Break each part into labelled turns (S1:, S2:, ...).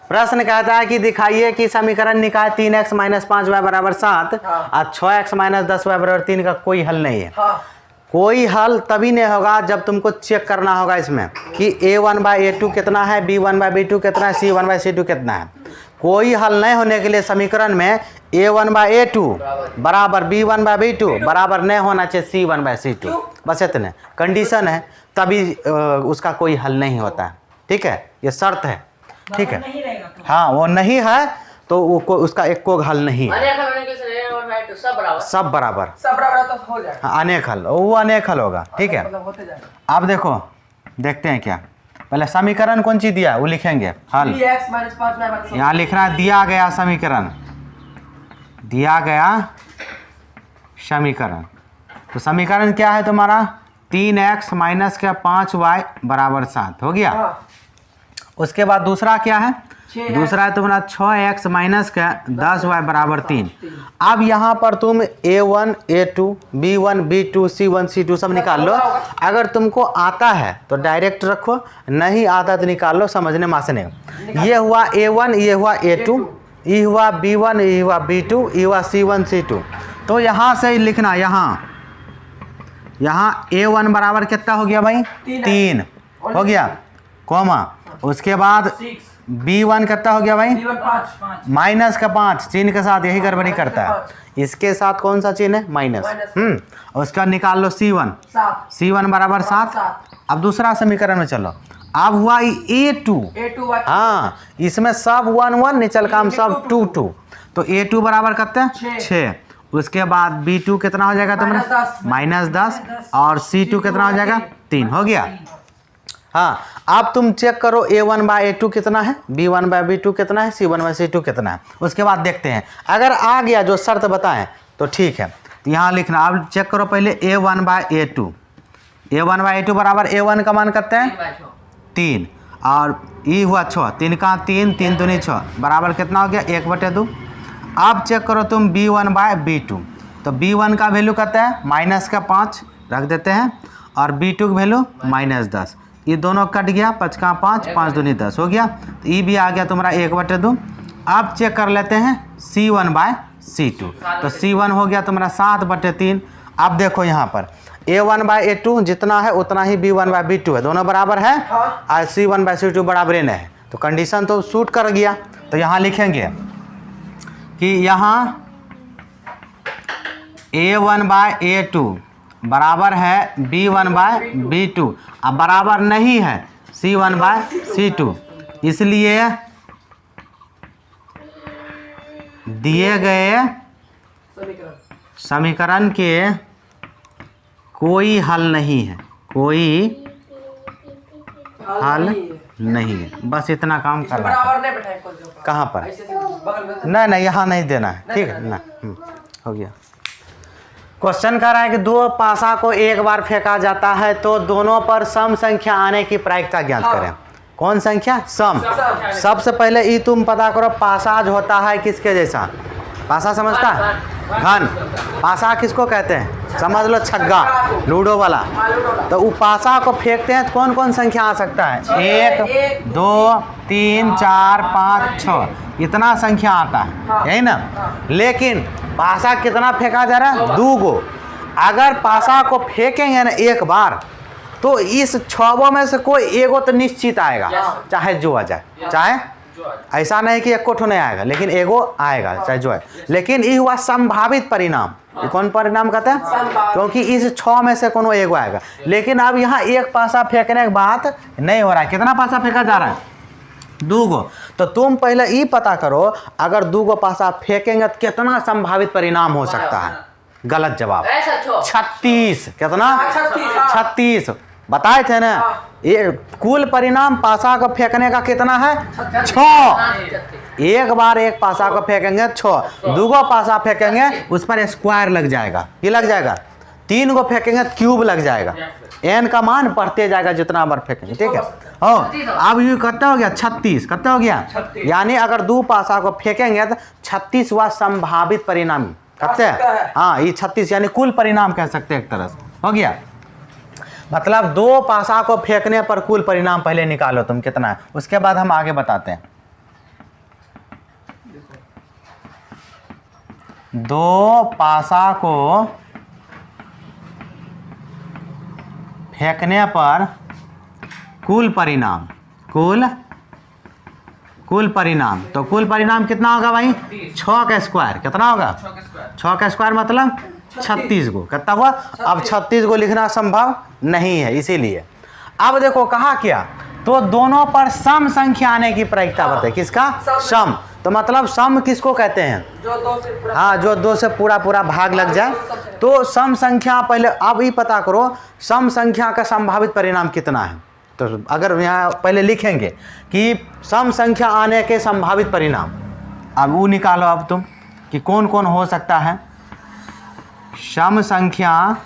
S1: प्रश्न कहता है कि दिखाइए कि समीकरण निकाय 3x - 5y = 7 और 6x - 10y = 3 का कोई हल नहीं है। कोई हल तभी नहीं होगा जब तुमको चेक करना होगा इसमें कि a1/a2 कितना है, b1/b2 कितना है, c1/c2 कितना है। कोई हल नहीं होने के लिए समीकरण में a1/a2 बराबर b1/b2 बराबर नहीं होना चाहिए c1/c2, बस इतने कंडीशन है, तभी उसका कोई हल नहीं होता है। ठीक है, ये शर्त है। ठीक है, हाँ वो नहीं है तो उसका एक को हल नहीं है। सब बराबर तो हो जाएगा। हाँ, अनेक हल, वो अनेक हल होगा। ठीक है, अब देखो देखते हैं क्या, पहले समीकरण कौन सी दिया वो लिखेंगे हल। यहाँ लिखना है दिया गया समीकरण, दिया गया समीकरण। तो समीकरण क्या है तुम्हारा 3x - 5y = 7 हो गया। उसके बाद दूसरा क्या है, दूसरा है तुम्हारा 6x - 10y = 3। अब यहाँ पर तुम a1 a2 b1 b2 c1 c2 सब निकाल लो। अगर तुमको आता है तो डायरेक्ट रखो, नहीं आता तो निकाल लो, समझने मासने। ये हुआ a1, ये हुआ a2, ये हुआ b1, ये हुआ b2, ये हुआ c1 c2। तो यहाँ से लिखना, यहाँ a1 बराबर कितना हो गया भाई 3 हो गया, कॉमा। उसके बाद b1 कितना हो गया भाई -5 चिन्ह के साथ, यही गड़बड़ी करता है। इसके साथ कौन सा चिन्ह है माइनस। उसका निकाल लो c1 बराबर 7। अब दूसरा समीकरण में चलो। अब हुआ a2, हाँ इसमें सब 1 1 निचल काम सब 2 2, तो a2 बराबर कितना 6। उसके बाद b2 कितना हो जाएगा तुम्हारा -10 और c2 कितना हो जाएगा 3 हो गया। हाँ, अब तुम चेक करो a1/a2 कितना है, b1/b2 कितना है, c1/c2 कितना है। उसके बाद देखते हैं, अगर आ गया जो शर्त बताएं तो ठीक है। तो यहाँ लिखना, अब चेक करो पहले a1/a2, a1/a2 बराबर a1 का मान करते हैं 3 और ई हुआ 6, 3 का 3 3 दूनी 6 बराबर कितना हो गया 1/2। अब चेक करो तुम b1/b2, तो b1 का वैल्यू कहता है -5 रख देते हैं और b2 का वैल्यू -10। ये दोनों कट गया, 5 का 5 5 दूनी 10 हो गया। तो ये भी आ गया तुम्हारा 1/2। अब चेक कर लेते हैं c1/c2, तो c1 हो गया तुम्हारा 7/3। अब देखो यहाँ पर a1/a2 जितना है उतना ही b1/b2 है, दोनों बराबर है और c1/c2 बराबर नहीं है, तो कंडीशन तो सूट कर गया। तो यहाँ लिखेंगे कि यहाँ a1/a2 बराबर है b1/b2, अब बराबर नहीं है c1/c2, इसलिए दिए गए समीकरण के कोई हल नहीं है, कोई हल नहीं है। बस इतना काम करना है। कहाँ पर, नहीं यहाँ नहीं देना है। ठीक है ना, हो गया। क्वेश्चन कर रहा है कि दो पासा को एक बार फेंका जाता है तो दोनों पर सम संख्या आने की प्रायिकता ज्ञात करें। कौन संख्या, सम। सबसे पहले ये तुम पता करो पासाज होता है किसके जैसा, पासा समझता है, घन। पासा किसको कहते हैं, समझ लो छग्गा लूडो वाला। तो वो पासा को फेंकते हैं तो कौन कौन संख्या आ सकता है, 1 2 3 4 5 6 इतना संख्या आता है, यही ना। लेकिन पासा कितना फेंका जा रहा है, 2 गो। अगर पासा को फेंकेंगे ना एक बार तो इस 6 में से कोई एगो तो निश्चित आएगा, चाहे जो आ जाए, चाहे ऐसा नहीं कि एक नहीं आएगा, लेकिन एगो आएगा चाहे जो है। लेकिन ये हुआ संभावित परिणाम। ये कौन परिणाम कहते हैं, क्योंकि इस 6 में से कोनो एगो आएगा। लेकिन अब यहाँ एक पासा फेंकने की बात नहीं हो रहा है। कितना पासा फेंका जा रहा है, 2 गो। तो तुम पहले ये पता करो अगर 2 गो पासा फेंकेंगे तो कितना संभावित परिणाम हो सकता है। गलत जवाब 36। कितना 36 बताए थे ना। ये कुल परिणाम पासा को फेंकने का कितना है 6। एक बार एक पासा को फेंकेंगे 6, 2 गो पासा फेंकेंगे उस पर स्क्वायर लग जाएगा। ये लग जाएगा, 3 गो फेंकेंगे क्यूब लग जाएगा। n का मान बढ़ते जाएगा जितना बार फेंकेंगे। ठीक है, हो अब ये कितना हो गया 36। कितना हो गया, यानी अगर 2 पासा को फेंकेंगे तो 36वां संभावित परिणाम कहते हैं। हाँ, ये 36 यानी कुल परिणाम कह सकते हैं एक तरह से, हो गया। मतलब 2 पासा को फेंकने पर कुल परिणाम पहले निकालो तुम कितना है, उसके बाद हम आगे बताते हैं। दो पासा को फेंकने पर कुल परिणाम कुल परिणाम, तो कुल परिणाम कितना होगा भाई? 6 का स्क्वायर। कितना होगा? 6 का स्क्वायर मतलब 36 को। कितना हुआ? अब 36 को लिखना संभव नहीं है, इसीलिए अब देखो कहा क्या, तो दोनों पर सम संख्या आने की प्रायिकता बताए। किसका? सम। तो मतलब सम किसको कहते हैं? जो 2 से पूरा, हाँ, जो 2 से पूरा पूरा भाग लग जाए। तो सम संख्या पहले अब ये पता करो सम संख्या का संभावित परिणाम कितना है। तो अगर यहाँ पहले लिखेंगे कि सम संख्या आने के संभावित परिणाम, अब वो निकालो अब तुम कि कौन कौन हो सकता है। सम संख्या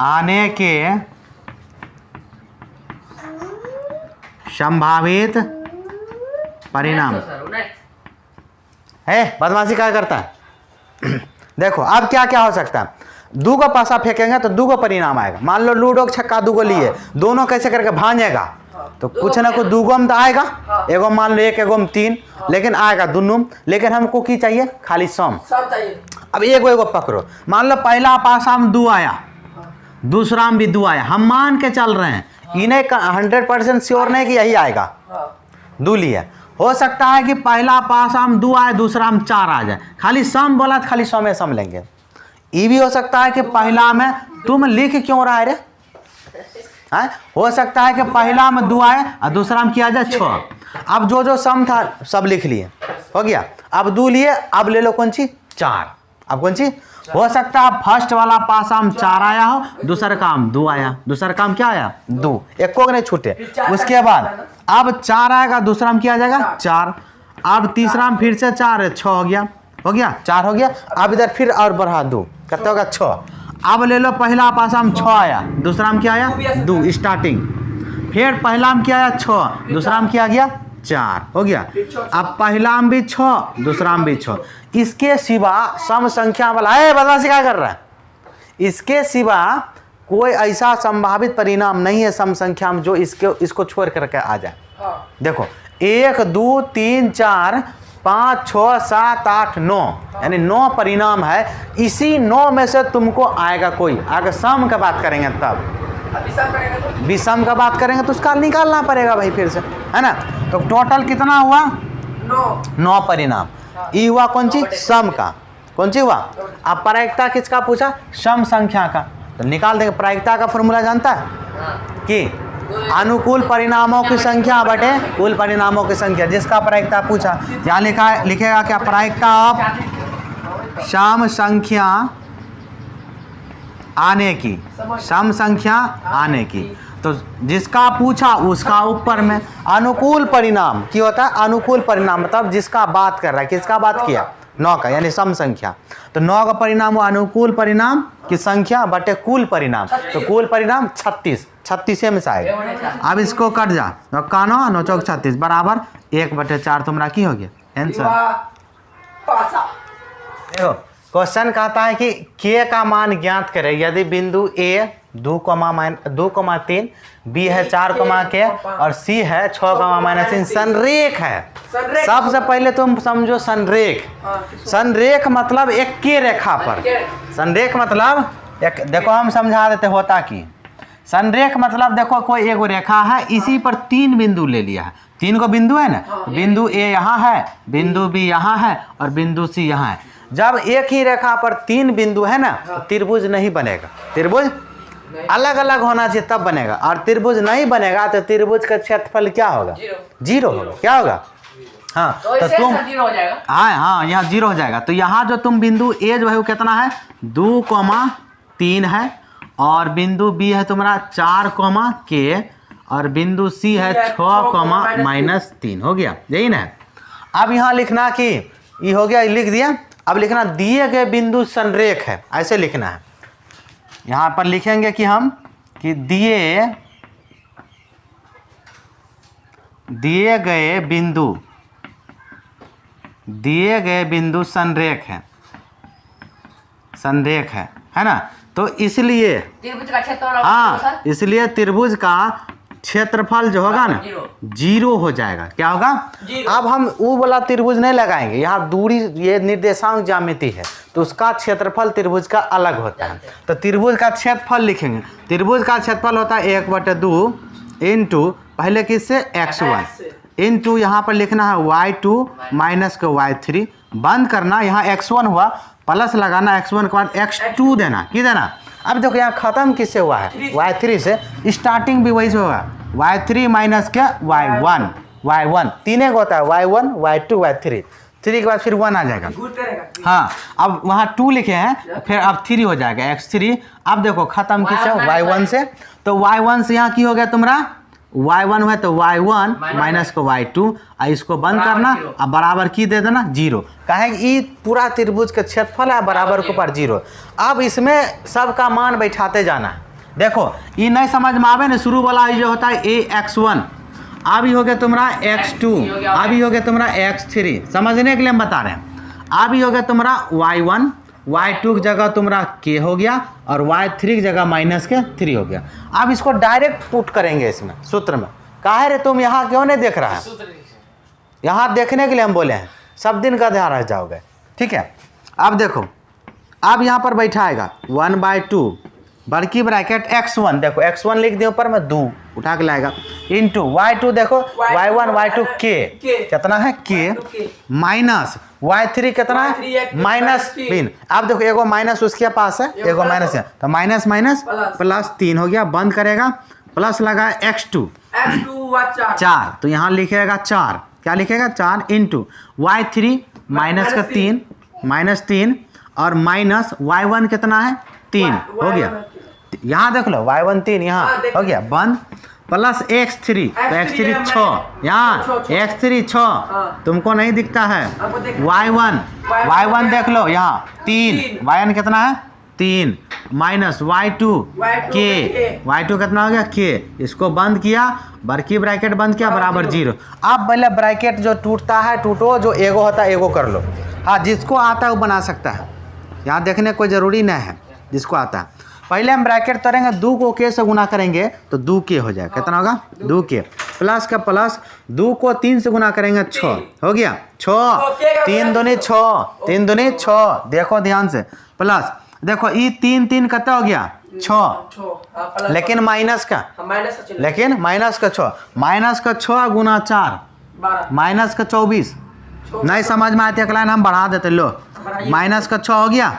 S1: आने के संभावित परिणाम है। बदमाशी क्या करता है? देखो अब क्या क्या हो सकता है। 2 को पासा फेंकेंगे तो 2 को परिणाम आएगा। मान लो लूडो छक्का 2 को लिए, दोनों कैसे करके भांजेगा, तो कुछ ना कुछ 2 गो में तो आएगा। एगो मान लो 1, एगो में 3, लेकिन आएगा दोनों। लेकिन हमको की चाहिए? खाली सम चाहिए। अब एगो पकड़ो, मान लो पहला पासा में 2 आया, दूसरा में भी 2 आया, हम मान के चल रहे हैं, इन्हें 100% श्योर नहीं कि यही आएगा। 2 लिए, हो सकता है कि पहला पासा में 2 आए, दूसरा में 4 आ जाए। खाली सम बोला तो खाली सम लेंगे। ये भी हो सकता है कि पहला में तुम लिख क्यों रहा है रे? हो सकता है कि पहला में 2 आए और दूसरा में किया जाए 6। अब जो सम था सब लिख लिए, हो गया। अब 2 लिए, अब ले लो कौन सी? 4। अब कौन सी? हो सकता है फर्स्ट वाला पासा में 4 आया हो, दूसरा काम 2 आया, दूसरा काम क्या आया? 2, एक को नहीं छूटे। उसके बाद अब 4 आएगा, दूसरा में किया जाएगा 4। अब तीसरा में फिर से 4 है, 6 हो गया, 4 हो गया। अब इधर फिर और बढ़ा 2, कितना होगा? 6। अब ले लो पहला पासा में 6 आया, दूसरा में क्या आया? 2 स्टार्टिंग। फिर पहला में क्या आया? 6, दूसरा में क्या गया? 4 हो गया। अब पहला में भी 6, दूसरा में भी 6। इसके सिवा सम संख्या वाला है, बदमाशी क्या कर रहा है? इसके सिवा कोई ऐसा संभावित परिणाम नहीं है सम संख्या में जो इसको छोड़ करके आ जाए। देखो 1, 2, 3, 4, 5, 6, 7, 8, 9, यानी 9 परिणाम है। इसी 9 में से तुमको आएगा कोई। अगर सम का बात करेंगे तब, विषम का बात करेंगे तो उसका निकालना पड़ेगा भाई फिर से, है ना। तो टोटल कितना हुआ? 9 परिणाम। ये हुआ कौन सी? सम का। कौन सी हुआ? अब प्रायिकता किसका पूछा? सम संख्या का। तो निकाल देंगे। प्रायिकता का फॉर्मूला जानता है कि अनुकूल परिणामों की संख्या बटे कुल परिणामों की संख्या। जिसका प्रायिकता पूछा यहाँ लिखेगा क्या? प्रायिकता ऑफ सम संख्या आने की, सम संख्या आने की। तो जिसका पूछा उसका ऊपर में अनुकूल परिणाम की होता है। अनुकूल परिणाम मतलब जिसका बात कर रहा है, किसका बात किया? 9 का, यानी सम संख्या। तो 9 का परिणाम हुआ अनुकूल परिणाम की संख्या बटे कुल परिणाम। तो कुल परिणाम 36 में से आएगा। अब इसको कट जा, तो कानो 9 चौक 36 बराबर 1/4 तुम्हारा की हो गया आंसर। देखो क्वेश्चन कहता है कि के का मान ज्ञात करें यदि बिंदु ए 2,3, बी है 4, और सी है 6,-3 संरेख है। सबसे पहले तुम समझो संरेख। संरेख मतलब एक के रेखा पर। संरेख मतलब एक, देखो हम समझा देते होता कि संरेख मतलब देखो कोई एक रेखा है, इसी पर 3 बिंदु ले लिया है। 3 को बिंदु है ना, बिंदु ए यहाँ है, बिंदु बी यहाँ है और बिंदु सी यहाँ है। जब एक ही रेखा पर 3 बिंदु है ना, तो त्रिभुज नहीं बनेगा। त्रिभुज अलग अलग होना चाहिए तब बनेगा। और त्रिभुज नहीं बनेगा तो त्रिभुज का क्षेत्रफल क्या होगा? 0 होगा। क्या होगा? हाँ, तो तुम 0 हो जाएगा। हाँ, यहाँ 0 हो जाएगा। तो यहाँ जो तुम बिंदु ए जो है वो कितना है? 2,3 है, और बिंदु बी है तुम्हारा 4, और बिंदु सी है 6, -3 हो गया। यही ना। अब यहाँ लिखना कि ये हो गया, लिख दिया। अब लिखना दिए गए बिंदु संरेख है, ऐसे लिखना है। यहाँ पर लिखेंगे कि हम कि दिए गए बिंदु संरेख है ना। तो इसलिए त्रिभुज का क्षेत्रफल, हाँ, इसलिए त्रिभुज का क्षेत्रफल जो होगा ना 0 हो जाएगा। क्या होगा? अब हम वो वाला त्रिभुज नहीं लगाएंगे, यहाँ दूरी ये निर्देशांक ज्यामिति है तो उसका क्षेत्रफल त्रिभुज का अलग होता है। तो त्रिभुज का क्षेत्रफल लिखेंगे। त्रिभुज का क्षेत्रफल होता है 1/2 इंटू पहले किससे x1 इंटू यहाँ पर लिखना है y2 माइनस का y3, बंद करना, यहाँ x1 हुआ प्लस लगाना, x1 के बाद x2 देना। की देना? अब देखो यहाँ खत्म किससे हुआ है? y3 से। स्टार्टिंग भी वही से होगा y3 माइनस क्या y1 तीन एक होता है y1 y2 y3, 3 के बाद फिर 1 आ जाएगा। हाँ, अब वहाँ 2 लिखे हैं फिर अब 3 हो जाएगा x3। अब देखो खत्म किससे? y1 से। तो y1 से यहाँ की हो गया तुम्हारा y1 है तो y1 माइनस को y2, इसको बंद करना, अब बराबर की दे देना 0। कहे ये पूरा त्रिभुज का क्षेत्रफल है बराबर के ऊपर 0। अब इसमें सबका मान बैठाते जाना है। देखो ये नहीं समझ में आवे ना, शुरू वाला जो होता है ax1, अब ये हो गया तुम्हारा x2, अब ये हो गया तुम्हारा x3, समझने के लिए हम बता रहे हैं। अब ये हो गया तुम्हारा y1, y2 की जगह तुम्हारा k हो गया और y3 की जगह माइनस के 3 हो गया। अब इसको डायरेक्ट पुट करेंगे इसमें सूत्र में। काहे रे तुम यहाँ क्यों नहीं देख रहा है? यहाँ देखने के लिए हम बोले हैं, सब दिन का ध्यान रख जाओगे। ठीक है, अब देखो, अब यहाँ पर बैठाएगा 1/2 बड़की ब्रैकेट x1, देखो x1 लिख दिया ऊपर में 2 उठा के लाएगा इंटू y2, देखो y1 y2 k कितना है k माइनस y3 कितना है -3। अब देखो एगो माइनस उसके पास है, एगो माइनस है, तो माइनस माइनस प्लस 3 हो गया, बंद करेगा, प्लस लगा x2 4, तो यहाँ लिखेगा 4, क्या लिखेगा 4 इंटू y3 माइनस का 3 और माइनस y1 कितना है 3 हो गया। यहाँ देख लो y1 3 यहाँ हो गया, बंद, प्लस x3, तो x3 6, यहाँ x3 6 तुमको नहीं दिखता है। y1 देख लो यहाँ 3, y1 कितना है 3 माइनस y2 y2 कितना हो गया k, इसको बंद किया, बड़की ब्रैकेट बंद किया बराबर 0। अब पहले ब्रैकेट जो टूटता है टूटो, जो एगो होता है एगो कर लो। हाँ, जिसको आता है वो बना सकता है, यहाँ देखने कोई ज़रूरी नहीं है, जिसको आता है। पहले हम ब्रैकेट करेंगे 2 को k से गुना करेंगे तो 2k हो जाएगा। कितना होगा 2k, प्लस का प्लस 2 को 3 से गुना करेंगे 6 हो गया 6, 3 दूनी 6, देखो ध्यान से, प्लस देखो ये 3 3 कितना हो गया 6, लेकिन माइनस का 6, माइनस का 6 गुना 4 माइनस का 24, नहीं समझ में आती अगला हम बढ़ा देते, लो माइनस का 6 हो गया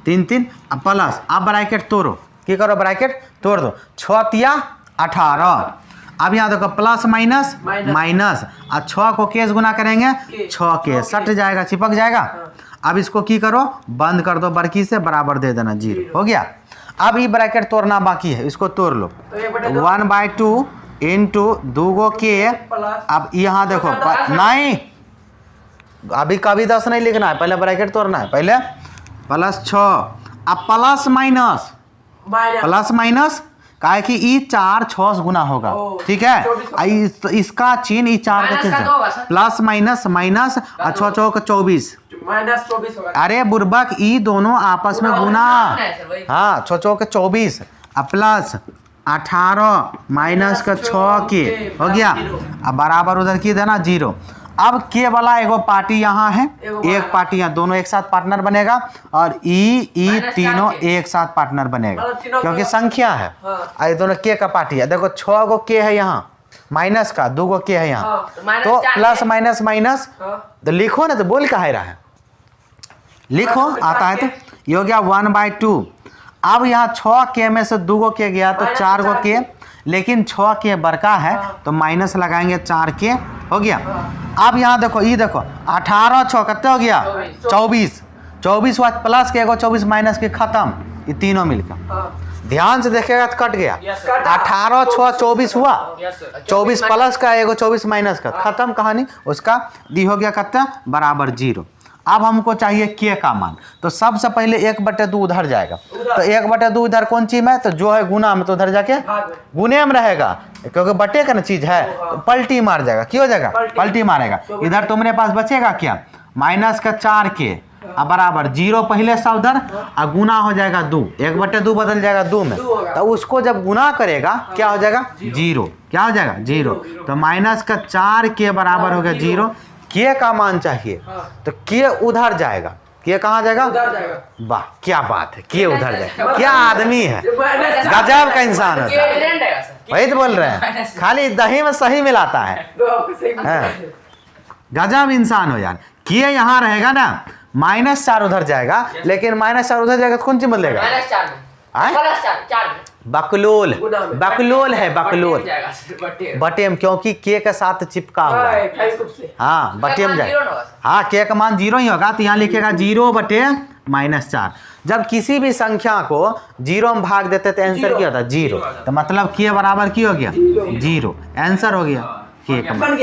S1: 3 3, अब प्लस, अब ब्रैकेट तोड़ो, क्या करो ब्रैकेट तोड़ दो, 6 तिया 18, अब यहाँ देखो प्लस माइनस माइनस, और 6 को केस गुना करेंगे 6 के सट जाएगा, चिपक जाएगा। अब इसको की करो बंद कर दो, बड़की से बराबर दे देना 0 हो गया। अब ये ब्रैकेट तोड़ना बाकी है, इसको तोड़ लो 1/2 इंटू 2 के, अब यहाँ देखो नहीं अभी कभी 10 नहीं लिखना है, पहले ब्रैकेट तोड़ना है, पहले प्लस 6, अब प्लस माइनस काहे कि ई 4 6 से गुना होगा, ठीक है। इसका चिन्ह ई 4 का चिन्ह प्लस माइनस माइनस और 6 6 का 24 अरे बुर्बक ई दोनों आपस में गुना, हाँ 6 6 का 24 अब प्लस 18 माइनस का 6 के हो गया, अब बराबर उधर की देना 0। अब के वाला एगो पार्टी यहाँ है, एक पार्टी यहाँ, दोनों एक साथ पार्टनर बनेगा और ई तीनों एक साथ पार्टनर बनेगा क्योंकि संख्या है। ये दोनों के का पार्टी है, देखो 6 गो के है यहाँ माइनस का, 2 गो के है यहाँ, तो प्लस माइनस माइनस तो लिखो ना, तो बोल कहे रहा है लिखो, आता है तो ये हो गया 1/2। अब यहाँ 6 के में से 2 गो के गया तो 4 गो के, लेकिन 6 के बड़का है तो माइनस लगाएंगे 4 के हो गया। अब यहाँ देखो ये देखो 18 6 कितने हो गया 24 हुआ, प्लस के एगो 24 माइनस के खत्म, ये तीनों मिलकर ध्यान से देखेगा तो कट गया, 18 6 24 हुआ, 24 प्लस का एगो 24 माइनस का खत्म कहानी, उसका दी हो गया कितना बराबर 0। अब हमको चाहिए के का मान, तो सबसे पहले 1/2 उधर जाएगा, तो 1/2 इधर कौन चीज में, तो जो है गुना में, तो उधर जाके गुने में रहेगा क्योंकि बटे का ना चीज है, तो पलटी मार जाएगा, क्यों हो जाएगा पलटी मारेगा। इधर तुम्हारे पास बचेगा क्या माइनस का 4 के अब बराबर 0 पहले सा उधर और गुना हो जाएगा 2, 1/2 बदल जाएगा 2 में, तो उसको जब गुना करेगा क्या हो जाएगा 0, क्या हो जाएगा 0। तो माइनस का 4 के बराबर हो गया 0। के का मान चाहिए तो के उधर जाएगा, के कहाँ जाएगा, वाह क्या बात है, के उधर जाएगा, क्या आदमी है, गजब का इंसान होता है। वही तो बोल रहे हैं, खाली दही में सही मिलाता है, गजब इंसान हो यार। के यहाँ रहेगा ना, -4 उधर जाएगा, लेकिन -4 उधर जाएगा तो कौन चीज बदलेगा, बकलोल, बकलोल है, बकलोल बटेम, क्योंकि के के साथ चिपका हुआ है। हाँ बटेम जाएगा, हाँ के का मान 0 ही होगा, तो यहाँ लिखेगा 0/-4। जब किसी भी संख्या को 0 में भाग देते तो आंसर क्या होता है 0, तो मतलब के बराबर की हो गया 0, आंसर हो गया के का मान।